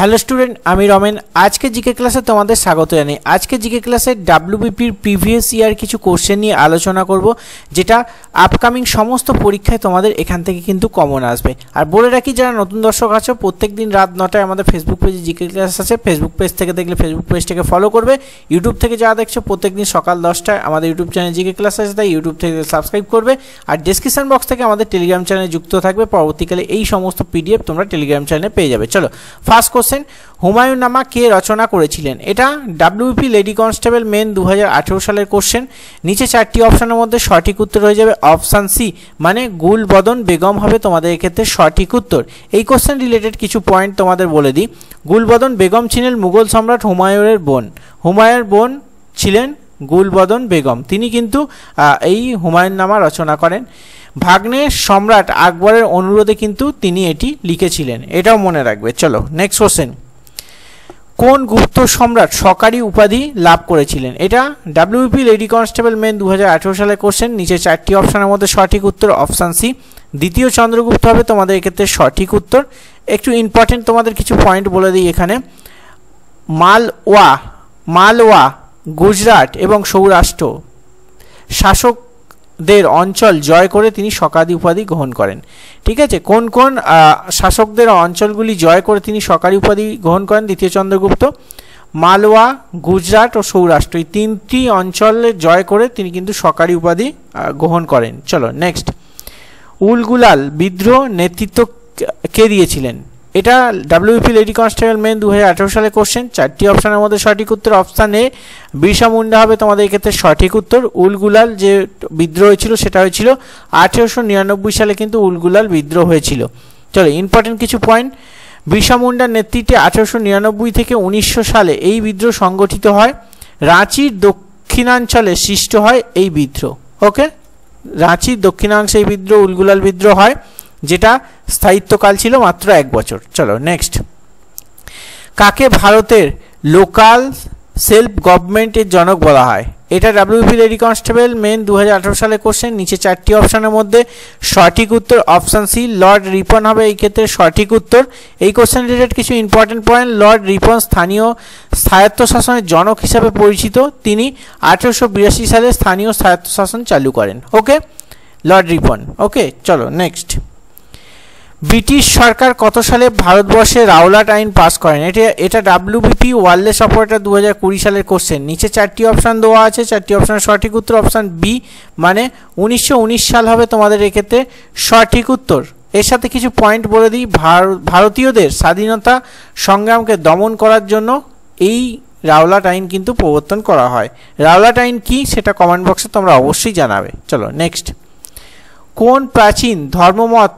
Hello student, আমি রমেন। আজকে GK ক্লাসে তোমাদের স্বাগত জানাই। আজকে জিকে ক্লাসে ডাব্লিউবিপির প্রিভিয়াস ইয়ার কিছু কোশ্চেন নিয়ে আলোচনা করব, যেটা আপকামিং সমস্ত পরীক্ষায় তোমাদের এখান থেকে কিন্তু কমন আসবে। আর বলে রাখি, যারা নতুন দর্শক আছো, প্রত্যেক দিন রাত 9টায় আমাদের ফেসবুক পেজে জিকে ক্লাস আছে। ফেসবুক পেজ থেকে দেখলে ফেসবুক পেজটাকে ফলো করবে। ইউটিউব থেকে যারা দেখছো, প্রত্যেক দিন সকাল 10টায় আমাদের ইউটিউব চ্যানেল জিকে ক্লাস আছে, তাই ইউটিউব থেকে সাবস্ক্রাইব করবে। আর ডেসক্রিপশন বক্স থেকে আমাদের টেলিগ্রাম চ্যানেলে যুক্ত থাকবে। পরবর্তীকালে এই সমস্ত পিডিএফ তোমরা টেলিগ্রাম চ্যানেলে পেয়ে যাবে। চলো, ফার্স্ট কোশ্চেন, হুমায়ুন নামা কে রচনা করেছিলেন? এটা ডাব্লিউপি লেডি কনস্টেবল মেন 2018 সালের কোশ্চেন। নিচে চারটি অপশনের মধ্যে সঠিক উত্তর হয়ে যাবে অপশান সি, মানে গুলবদন বেগম হবে তোমাদের এক্ষেত্রে সঠিক উত্তর। এই কোশ্চেন রিলেটেড কিছু পয়েন্ট তোমাদের বলে দিই। গুলবদন বেগম ছিলেন মুঘল সম্রাট হুমায়ুনের বোন। হুমায়ুনের বোন ছিলেন গুলবদন বেগম। তিনি কিন্তু এই হুমায়ুন নামা রচনা করেন। ভাগ্নে সম্রাট আকবরের অনুরোধে কিন্তু তিনি এটি লিখেছিলেন, এটাও মনে রাখবে। চলো নেক্সট কোশ্চেন, কোন গুপ্ত সম্রাট সরকারি উপাধি লাভ করেছিলেন? এটা ডাব্লিউপি লেডি কনস্টেবল মেন 2018 সালের কোশ্চেন। নিচে চারটি অপশনের মধ্যে সঠিক উত্তর অপশান সি, দ্বিতীয় চন্দ্রগুপ্ত হবে তোমাদের এক্ষেত্রে সঠিক উত্তর। একটু ইম্পর্টেন্ট তোমাদের কিছু পয়েন্ট বলে দিই এখানে। মালওয়া, গুজরাট এবং সৌরাষ্ট্র শাসকদের অঞ্চল জয় করে তিনি সরকারি উপাধি গ্রহণ করেন। ঠিক আছে, কোন কোন শাসকদের অঞ্চলগুলি জয় করে তিনি সরকারি উপাধি গ্রহণ করেন? দ্বিতীয় চন্দ্রগুপ্ত মালওয়া, গুজরাট ও সৌরাষ্ট্র, এই তিনটি অঞ্চলে জয় করে তিনি কিন্তু সরকারি উপাধি গ্রহণ করেন। চলো নেক্সট, উলগুলাল বিদ্রোহ নেতৃত্ব কে দিয়েছিলেন? এটা ডাব্লিউপি লেডি কনস্টেবল মেন 2018 সালের কোশ্চেন। চারটি অপশনের মধ্যে সঠিক উত্তর অপশান এ বিরসা মুন্ডা হবে তোমাদের এক্ষেত্রে সঠিক উত্তর। উলগুলাল যে বিদ্রোহ হয়েছিল সেটা হয়েছিল 1899 সালে, কিন্তু উলগুলাল বিদ্রোহ হয়েছিল। চলো ইম্পর্টেন্ট কিছু পয়েন্ট। বিরসা মুন্ডার নেতৃত্বে 1899 থেকে 1900 সালে এই বিদ্রোহ সংগঠিত হয়। রাঁচির দক্ষিণাঞ্চলে সৃষ্ট হয় এই বিদ্রোহ। ওকে, রাঁচির দক্ষিণাংশে এই বিদ্রোহ উলগুলাল বিদ্রোহ হয়, যেটা স্থায়িত্বকাল ছিল মাত্র 1 বছর। চলো নেক্সট, কাকে ভারতের লোকাল সেলফ গভর্নমেন্টের জনক বলা হয়? এটা ডাব্লিউপি লেডি কনস্টেবল মেন 2018 সালে কোশ্চেন। নিচে চারটি অপশনের মধ্যে সঠিক উত্তর অপশান সি, লর্ড রিপন হবে এই ক্ষেত্রে সঠিক উত্তর। এই কোশ্চেন রিলেটেড কিছু ইম্পর্টেন্ট পয়েন্ট। লর্ড রিপন স্থানীয় স্বায়ত্তশাসনের জনক হিসাবে পরিচিত। তিনি 1882 সালে স্থানীয় স্বায়ত্তশাসন চালু করেন। ওকে, লর্ড রিপন। ওকে, চলো নেক্সট, ব্রিটিশ সরকার কত সালে ভারতবর্ষে রাওলাট আইন পাস করেন? এটা ডাব্লিউবিপি ওয়ারলেস অপারেটর 2020 সালের কোশ্চেন। নিচে চারটি অপশান দেওয়া আছে, চারটি অপশানের সঠিক উত্তর অপশান বি, মানে 1919 সাল হবে তোমাদের এক্ষেত্রে সঠিক উত্তর। এর সাথে কিছু পয়েন্ট বলে দিই। ভারতীয়দের স্বাধীনতা সংগ্রামকে দমন করার জন্য এই রাওলাট আইন কিন্তু প্রবর্তন করা হয়। রাওলাট আইন কি সেটা কমেন্ট বক্সে তোমরা অবশ্যই জানাবে। চলো নেক্সট, কোন প্রাচীন ধর্মমত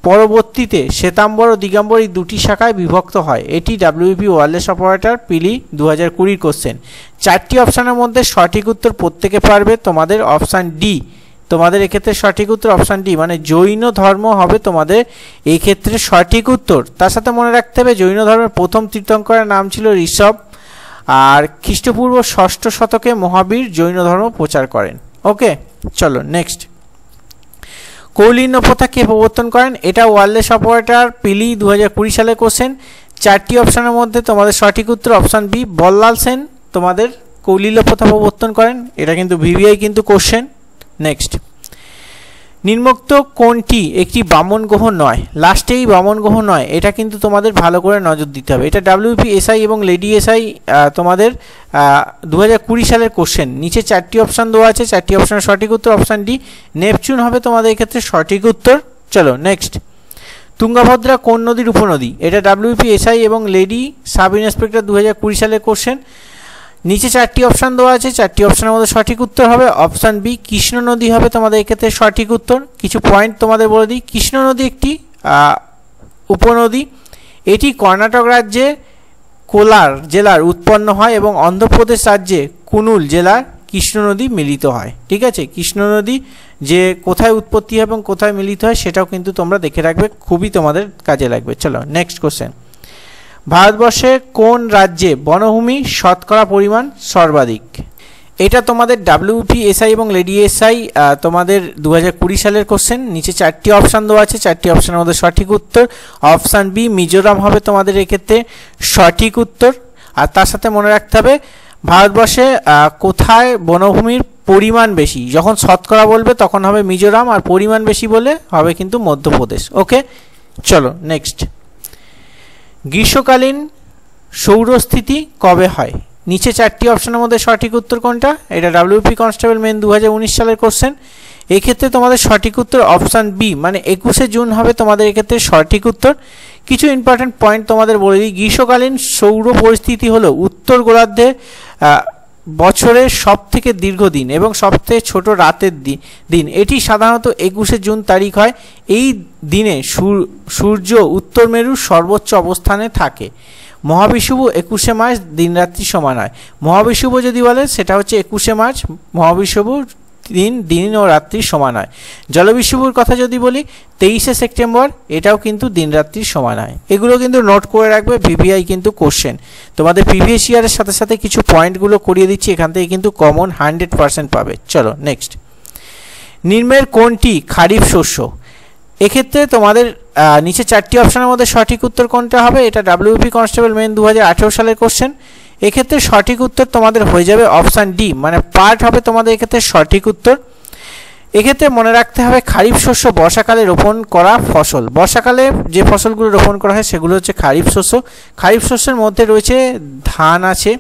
পরবর্তীতে শ্বেতাম্বর ও দিগম্বর এই দুটি শাখায় বিভক্ত হয়? এটি ডাব্লিউপি ওয়ারলেস অপারেটর পিলি 2020 কোশ্চেন। চারটি অপশানের মধ্যে সঠিক উত্তর প্রত্যেকে পারবে তোমাদের অপশান ডি, তোমাদের এক্ষেত্রে সঠিক উত্তর অপশান ডি, মানে জৈন ধর্ম হবে তোমাদের এই ক্ষেত্রে সঠিক উত্তর। তার সাথে মনে রাখতে হবে জৈন ধর্মের প্রথম তীর্থঙ্করের নাম ছিল ঋষভ, আর খ্রিস্টপূর্ব 6ষ্ঠ শতকে মহাবীর জৈন ধর্ম প্রচার করেন। ওকে, চলো নেক্সট, কৌলিন্য প্রথা কে প্রবর্তন করেন? এটা ওয়ারলেস অপারেটর পিলি 2020 সালের কোশ্চেন। চারটি অপশানের মধ্যে তোমাদের সঠিক উত্তর অপশান বি, বল্লাল সেন তোমাদের কৌলিন্য প্রথা প্রবর্তন করেন। এটা কিন্তু ভিভিআই কিন্তু কোশ্চেন। নেক্সট, নিম্নোক্ত কোনটি একটি বামন গ্রহ নয়? লাস্টেই বামন গ্রহ নয়, এটা কিন্তু তোমাদের ভালো করে নজর দিতে হবে। এটা ডাব্লিউপি এসআই এবং লেডি এসআই তোমাদের 2020 সালের কোশ্চেন। নিচে চারটি অপশান দেওয়া আছে, চারটি অপশানের সঠিক উত্তর অপশান ডি, নেপচুন হবে তোমাদের এক্ষেত্রে সঠিক উত্তর। চলো নেক্সট, তুঙ্গভদ্রা কোন নদীর উপনদী? এটা ডাব্লিউপি এসআই এবং লেডি সাব ইন্সপেক্টর 2020 সালের কোশ্চেন। নিচে চারটি অপশান দেওয়া আছে, চারটি অপশানের মধ্যে সঠিক উত্তর হবে অপশান বি, কৃষ্ণ নদী হবে তোমাদের এক্ষেত্রে সঠিক উত্তর। কিছু পয়েন্ট তোমাদের বলে দিই। কৃষ্ণ নদী একটি উপনদী। এটি কর্ণাটক রাজ্যে কোলার জেলার উৎপন্ন হয় এবং অন্ধ্রপ্রদেশ রাজ্যে কুনুল জেলার কৃষ্ণ নদী মিলিত হয়। ঠিক আছে, কৃষ্ণ নদী যে কোথায় উৎপত্তি হয় এবং কোথায় মিলিত হয় সেটাও কিন্তু তোমরা দেখে রাখবে, খুবই তোমাদের কাজে লাগবে। চলো নেক্সট কোশ্চেন, ভারতবর্ষে কোন রাজ্যে বনভূমি শতকরা পরিমাণ সর্বাধিক? এটা তোমাদের WPSI এবং লেডি এসআই তোমাদের 2020 সালের কোশ্চেন। নিচে 4টি অপশান দেওয়া আছে, 4টি অপশানের মধ্যে সঠিক উত্তর অপশান বি মিজোরাম হবে তোমাদের এক্ষেত্রে সঠিক উত্তর। আর তার সাথে মনে রাখতে হবে ভারতবর্ষে কোথায় বনভূমির পরিমাণ বেশি, যখন শতকরা বলবে তখন হবে মিজোরাম, আর পরিমাণ বেশি বলে হবে কিন্তু মধ্যপ্রদেশ। ওকে, চলো নেক্সট। গ্রীষ্মকালীন সৌরস্থিতি কবে হয়? নিচে 4টি অপশনের মধ্যে সঠিক উত্তর কোনটা? এটা WP কনস্টেবল মেন 2019 সালের কোশ্চেন। এক্ষেত্রে তোমাদের সঠিক উত্তর অপশান বি মানে 21শে জুন হবে তোমাদের এক্ষেত্রে সঠিক উত্তর। কিছু ইম্পর্টেন্ট পয়েন্ট তোমাদের বলে দিই। গ্রীষ্মকালীন সৌর পরিস্থিতি হলো উত্তর গোলার্ধে বছরের সবথেকে দীর্ঘ দিন এবং সবথেকে ছোট রাতের দিন। এটি সাধারণত 21শে জুন তারিখ হয়। এই দিনে সূর্য উত্তর মেরুর সর্বোচ্চ অবস্থানে থাকে। মহাবিষুব 21শে মার্চ দিনরাত্রি সমান হয়। মহাবিষুব যদি বলে সেটা হচ্ছে 21শে মার্চ, মহাবিষুব দিন ও রাত্রি সমান হয়। জলবিষুবর কথা যদি বলি 23শে সেপ্টেম্বর, এটাও কিন্তু দিন রাত্রি সমান হয়। এগুলো কিন্তু নোট করে রাখবে, ভিভিআই কিন্তু কোশ্চেন তোমাদের প্রিভিয়াস ইয়ারের সাথে সাথে কিছু পয়েন্টগুলো করিয়ে দিচ্ছি, এখান থেকে কিন্তু কমন 100% পাবে। চলো নেক্সট। নিম্নের কোনটি খারিফ শস্য? এক্ষেত্রে তোমাদের নিচে 4টি অপশনের মধ্যে সঠিক উত্তর কোনটা হবে? এটা WP কনস্টেবল মেন 2018 সালের কোশ্চেন। এক্ষেত্রে সঠিক উত্তর তোমাদের হয়ে যাবে অপশান ডি মানে পার্ট হবে তোমাদের এক্ষেত্রে সঠিক উত্তর। এক্ষেত্রে মনে রাখতে হবে খারিফ শস্য বর্ষাকালে রোপণ করা ফসল। বর্ষাকালে যে ফসলগুলো রোপণ করা হয় সেগুলো হচ্ছে খারিফ শস্য। খারিফ শস্যের মধ্যে রয়েছে ধান আছে,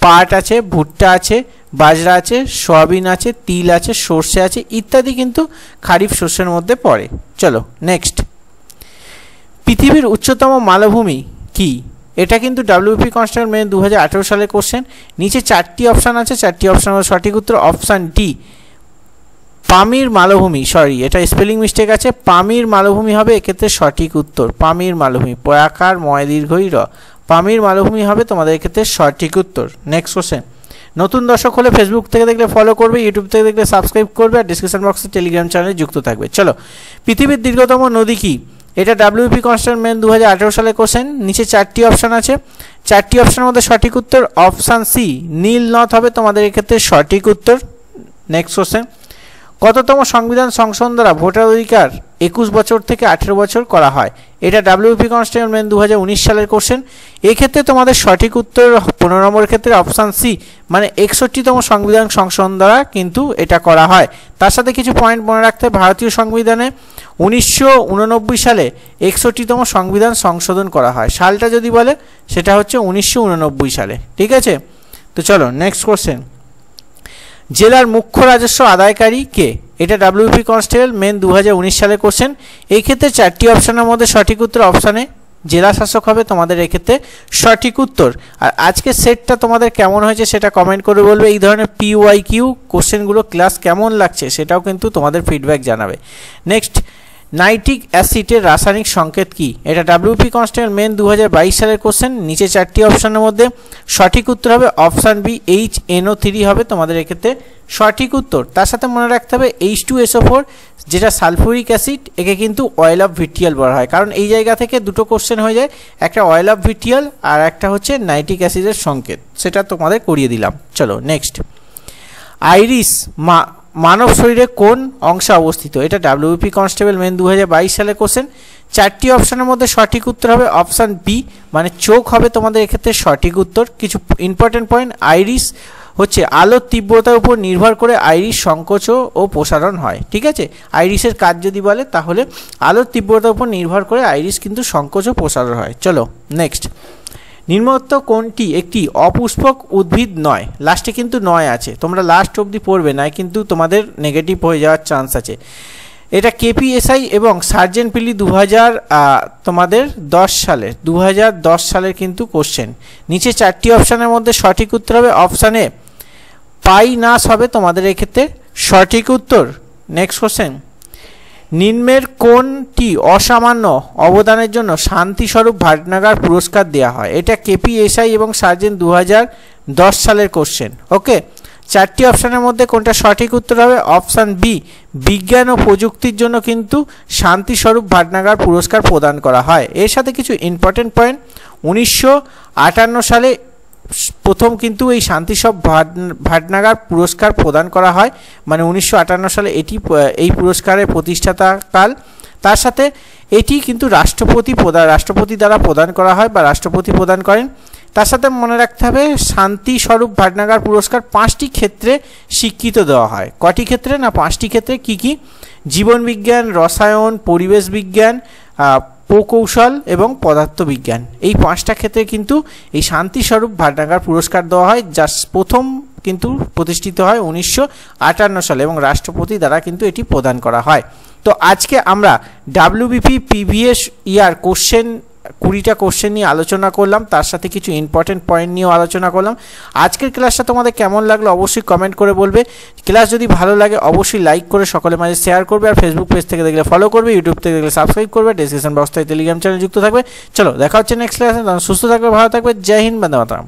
পাট আছে, ভুট্টা আছে, বাজরা আছে, সয়াবিন আছে, তিল আছে, সর্ষে আছে ইত্যাদি কিন্তু খারিফ শস্যের মধ্যে পড়ে। চলো নেক্সট। পৃথিবীর উচ্চতম মালভূমি কি? এটা কিন্তু WP কনস্টেবল মেন 2018 সালের কোশ্চেন। নিচে 4টি অপশান আছে, 4টি অপশানের সঠিক উত্তর অপশান ডি পামির মালভূমি। সরি, এটা স্পেলিং মিস্টেক আছে, পামির মালভূমি হবে এক্ষেত্রে সঠিক উত্তর। পামির মালভূমি পয়াকার ময় দীর্ঘই র, পামির মালভূমি হবে তোমাদের এক্ষেত্রে সঠিক উত্তর। Next question. নতুন দর্শক হলে ফেসবুক থেকে দেখলে ফলো করবে, ইউটিউব থেকে দেখলে সাবস্ক্রাইব করবে, আর ডিসক্রিপশন বক্সে টেলিগ্রাম চ্যানেলে যুক্ত থাকবে। চলো, পৃথিবীর দীর্ঘতম নদী কি? এটা WP কনস্টেবল মেন 2018 সালের কোশ্চেন। নিচে 4টি অপশান আছে, 4টি অপশানের মধ্যে সঠিক উত্তর অপশান সি নীল নদ হবে তোমাদের এক্ষেত্রে সঠিক উত্তর। Next question. কততম সংবিধান সংশোধন দ্বারা ভোটার অধিকার 21 বছর থেকে 18 বছর করা হয়? এটা WP কনস্টেবল মেন 2019 সালের কোশ্চেন। এক্ষেত্রে তোমাদের সঠিক উত্তর 15 নম্বরের ক্ষেত্রে অপশান সি মানে 61তম সংবিধান সংশোধন দ্বারা কিন্তু এটা করা হয়। তার সাথে কিছু পয়েন্ট মনে রাখতে, ভারতীয় সংবিধানে 1989 সালে 61তম সংবিধান সংশোধন করা হয়। সালটা যদি বলে সেটা হচ্ছে 1989 সালে। ঠিক আছে, তো চলো নেক্সট কোশ্চেন। জেলার মুখ্য রাজস্ব আদায়কারী কে? এটা WP কনস্টেবল মেন 2019 সালের কোশ্চেন। এই ক্ষেত্রে 4টি অপশানের মধ্যে সঠিক উত্তর অপশানে জেলা শাসক হবে তোমাদের এক্ষেত্রে সঠিক উত্তর। আর আজকের সেটটা তোমাদের কেমন হয়েছে সেটা কমেন্ট করে বলবে। এই ধরনের PYQ কোশ্চেনগুলো ক্লাস কেমন লাগছে সেটাও কিন্তু তোমাদের ফিডব্যাক জানাবে। নেক্সট। নাইট্রিক অ্যাসিডের রাসায়নিক সংকেত কি? এটা WP কনস্টেবল মেন 2022 সালের কোশ্চেন। নিচে 4টি অপশানের মধ্যে সঠিক উত্তর হবে অপশান বি HNO3 হবে তোমাদের এক্ষেত্রে সঠিক উত্তর। তার সাথে মনে রাখতে হবে H2SO4 যেটা সালফুরিক অ্যাসিড, একে কিন্তু অয়েল অফ ভিট্রিয়াল বলা হয়, কারণ এই জায়গা থেকে দুটো কোশ্চেন হয়ে যায়, একটা অয়েল অফ ভিট্রিয়াল আর একটা হচ্ছে নাইট্রিক অ্যাসিডের সংকেত, সেটা তোমাদের করিয়ে দিলাম। চলো নেক্সট। আইরিস মানব শরীরে কোন অংশে অবস্থিত? এটা WP কনস্টেবল মেন 2022 সালের কোশ্চেন। 4টি অপশানের মধ্যে সঠিক উত্তর হবে অপশান বি মানে চোখ হবে তোমাদের এক্ষেত্রে সঠিক উত্তর। কিছু ইম্পর্টেন্ট পয়েন্ট, আইরিস হচ্ছে আলোর তীব্রতার উপর নির্ভর করে আইরিস সংকোচ ও প্রসারণ হয়। ঠিক আছে, আইরিসের কাজ যদি বলে তাহলে আলোর তীব্রতার উপর নির্ভর করে আইরিস কিন্তু সংকোচ ও প্রসারণ হয়। চলো নেক্সট। নিম্নোক্ত কোনটি একটি অপুষ্পক উদ্ভিদ নয়? লাস্টে কিন্তু নয় আছে, তোমরা লাস্ট অবধি পড়বে না, কিন্তু তোমাদের নেগেটিভ হয়ে যাওয়ার চান্স আছে। এটা KPSI এবং সার্জেন্ট পিলি 2010 সালের কিন্তু কোশ্চেন। নিচে 4টি অপশানের মধ্যে সঠিক উত্তর হবে অপশান এ পাইনাস হবে তোমাদের এক্ষেত্রে সঠিক উত্তর। Next question. নিম্নের কোনটি অসামান্য অবদানের জন্য শান্তিস্বরূপ ভাটনাগর পুরস্কার দেওয়া হয়? এটা KPSI এবং সার্জেন্ট 2010 সালের কোশ্চেন। ওকে, 4টি অপশানের মধ্যে কোনটা সঠিক উত্তর হবে অপশান বি বিজ্ঞান ও প্রযুক্তির জন্য কিন্তু শান্তিস্বরূপ ভাটনাগর পুরস্কার প্রদান করা হয়। এর সাথে কিছু ইম্পর্টেন্ট পয়েন্ট, 1958 সালে প্রথম কিন্তু এই শান্তিসব ভাটনাগর পুরস্কার প্রদান করা হয়, মানে 1958 সালে এই পুরস্কারের প্রতিষ্ঠাতাকাল। তার সাথে এটি কিন্তু রাষ্ট্রপতি দ্বারা প্রদান করা হয় বা রাষ্ট্রপতি প্রদান করেন। তার সাথে মনে রাখতে হবে শান্তি স্বরূপ ভাটনাগর পুরস্কার 5টি ক্ষেত্রে স্বীকৃত দেওয়া হয়। কটি ক্ষেত্রে না 5টি ক্ষেত্রে। কি কি? জীবন বিজ্ঞান, রসায়ন, পরিবেশ বিজ্ঞান, প্রকৌশল এবং পদার্থবিজ্ঞান, এই 5টা ক্ষেত্রে কিন্তু এই শান্তি স্বরূপ ভাটনাগর পুরস্কার দেওয়া হয়, যা প্রথম কিন্তু প্রতিষ্ঠিত হয় 1958 সালে এবং রাষ্ট্রপতি দ্বারা কিন্তু এটি প্রদান করা হয়। তো আজকে আমরা ডাব্লিউবিপি প্রিভিয়াস ইয়ার 20টা কোশ্চেন নিয়ে আলোচনা করলাম, তার সাথে কিছু ইম্পর্টেন্ট পয়েন্ট নিয়েও আলোচনা করলাম। আজকের ক্লাসটা তোমাদের কেমন লাগলো অবশ্যই কমেন্ট করে বলবে। ক্লাস যদি ভালো লাগে অবশ্যই লাইক করে সকলের মাঝে শেয়ার করবে, আর ফেসবুক পেজ থেকে দেখলে ফলো করবে, ইউটিউব থেকে দেখলে সাবস্ক্রাইব করবে, ডেসক্রিপশন বক্স থেকে টেলিগ্রাম চ্যানেল যুক্ত থাকবে। চলো দেখা হচ্ছে নেক্সট ক্লাসে, সুস্থ থাকবে, ভালো থাকবে। জয় হিন্দ, বন্দে মাতরম।